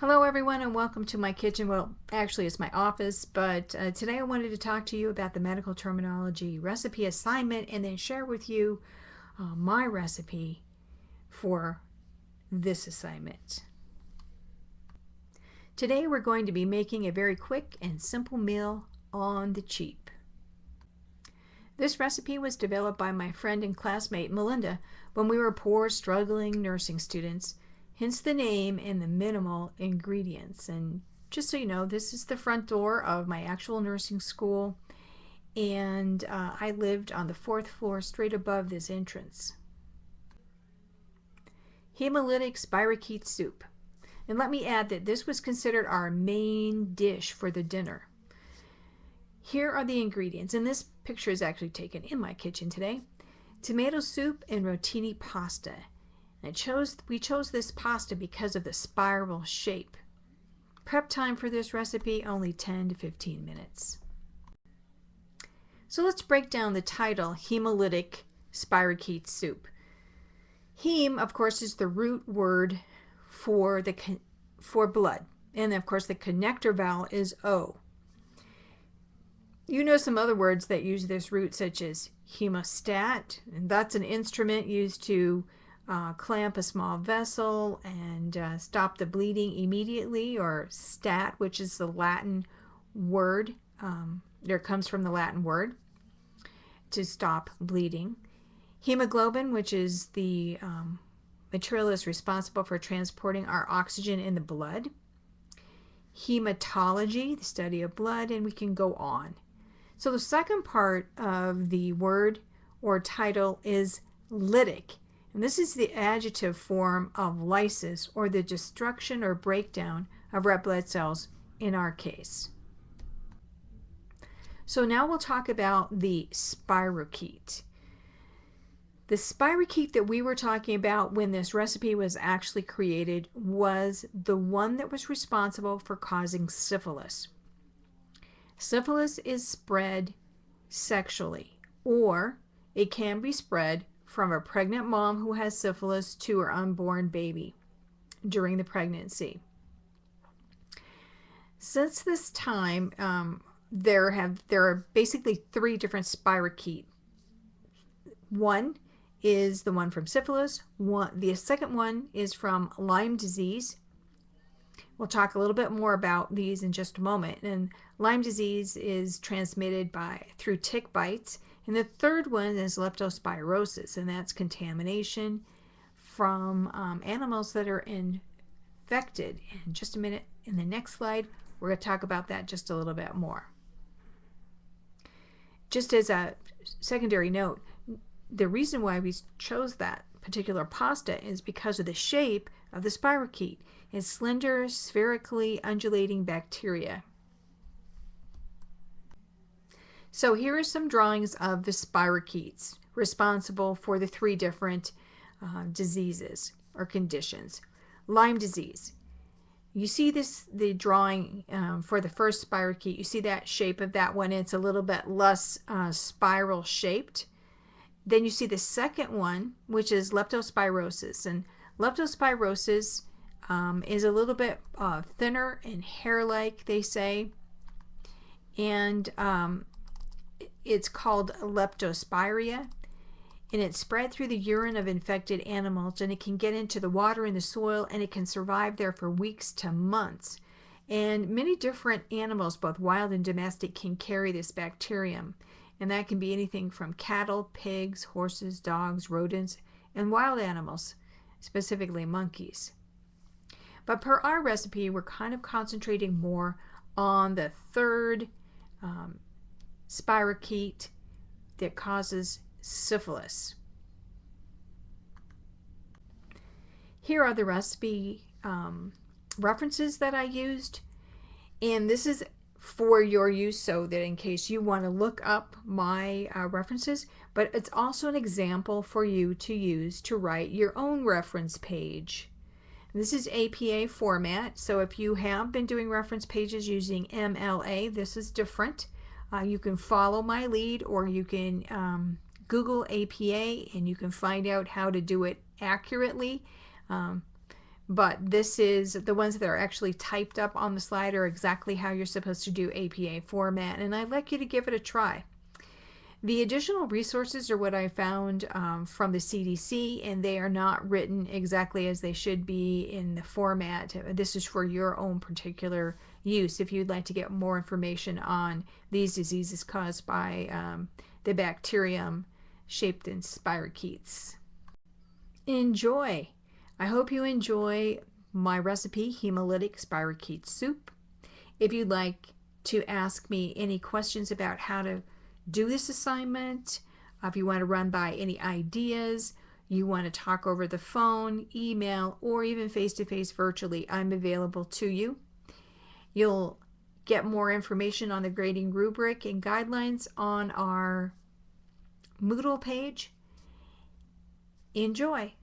Hello everyone and welcome to my kitchen. Well, actually it's my office, but today I wanted to talk to you about the medical terminology recipe assignment and then share with you my recipe for this assignment. Today we're going to be making a very quick and simple meal on the cheap. This recipe was developed by my friend and classmate Melinda when we were poor, struggling nursing students. Hence the name and the minimal ingredients. And just so you know, this is the front door of my actual nursing school, and I lived on the 4th floor straight above this entrance. Hemolytic spirochete soup. And let me add that this was considered our main dish for the dinner. Here are the ingredients, and this picture is actually taken in my kitchen today. Tomato soup and rotini pasta. We chose this pasta because of the spiral shape. Prep time for this recipe, only 10 to 15 minutes. So let's break down the title, hemolytic spirochete soup. Heme, of course, is the root word for blood. And of course the connector vowel is O. You know some other words that use this root, such as hemostat, and that's an instrument used to clamp a small vessel and stop the bleeding immediately, or stat, which is the Latin word. There comes from the Latin word to stop bleeding. Hemoglobin, which is the material that's responsible for transporting our oxygen in the blood. Hematology, the study of blood, and we can go on. So the second part of the word or title is lytic. And this is the adjective form of lysis, or the destruction or breakdown of red blood cells in our case. So now we'll talk about the spirochete. The spirochete that we were talking about when this recipe was actually created was the one that was responsible for causing syphilis. Syphilis is spread sexually, or it can be spread from a pregnant mom who has syphilis to her unborn baby during the pregnancy. Since this time, there are basically 3 different spirochete. One is the one from syphilis. The second one is from Lyme disease. We'll talk a little bit more about these in just a moment. And Lyme disease is transmitted through tick bites. And the third one is leptospirosis, and that's contamination from animals that are infected. In just a minute, in the next slide, we're going to talk about that just a little bit more. Just as a secondary note, the reason why we chose that particular pasta is because of the shape of the spirochete. It's slender, spherically undulating bacteria. So here are some drawings of the spirochetes responsible for the 3 different diseases or conditions. Lyme disease. You see the drawing for the first spirochete. You see that shape of that one. It's a little bit less spiral shaped. Then you see the second one, which is leptospirosis. And leptospirosis is a little bit thinner and hair-like, they say. And it's called leptospirea, and it's spread through the urine of infected animals, and it can get into the water in the soil, and it can survive there for weeks to months. And many different animals, both wild and domestic, can carry this bacterium, and that can be anything from cattle, pigs, horses, dogs, rodents, and wild animals, specifically monkeys. But per our recipe, we're kind of concentrating more on the third spirochete that causes syphilis. Here are the recipe references that I used, and this is for your use so that in case you want to look up my references, but it's also an example for you to use to write your own reference page. This is APA format, so if you have been doing reference pages using MLA, this is different. You can follow my lead, or you can Google APA and you can find out how to do it accurately. but this is the ones that are actually typed up on the slide are exactly how you're supposed to do APA format, and I'd like you to give it a try. The additional resources are what I found from the CDC, and they are not written exactly as they should be in the format. This is for your own particular use if you'd like to get more information on these diseases caused by the bacterium shaped in spirochetes. Enjoy! I hope you enjoy my recipe, hemolytic spirochete soup. If you'd like to ask me any questions about how to do this assignment, if you want to run by any ideas, you want to talk over the phone, email, or even face-to-face virtually, I'm available to you. You'll get more information on the grading rubric and guidelines on our Moodle page. Enjoy!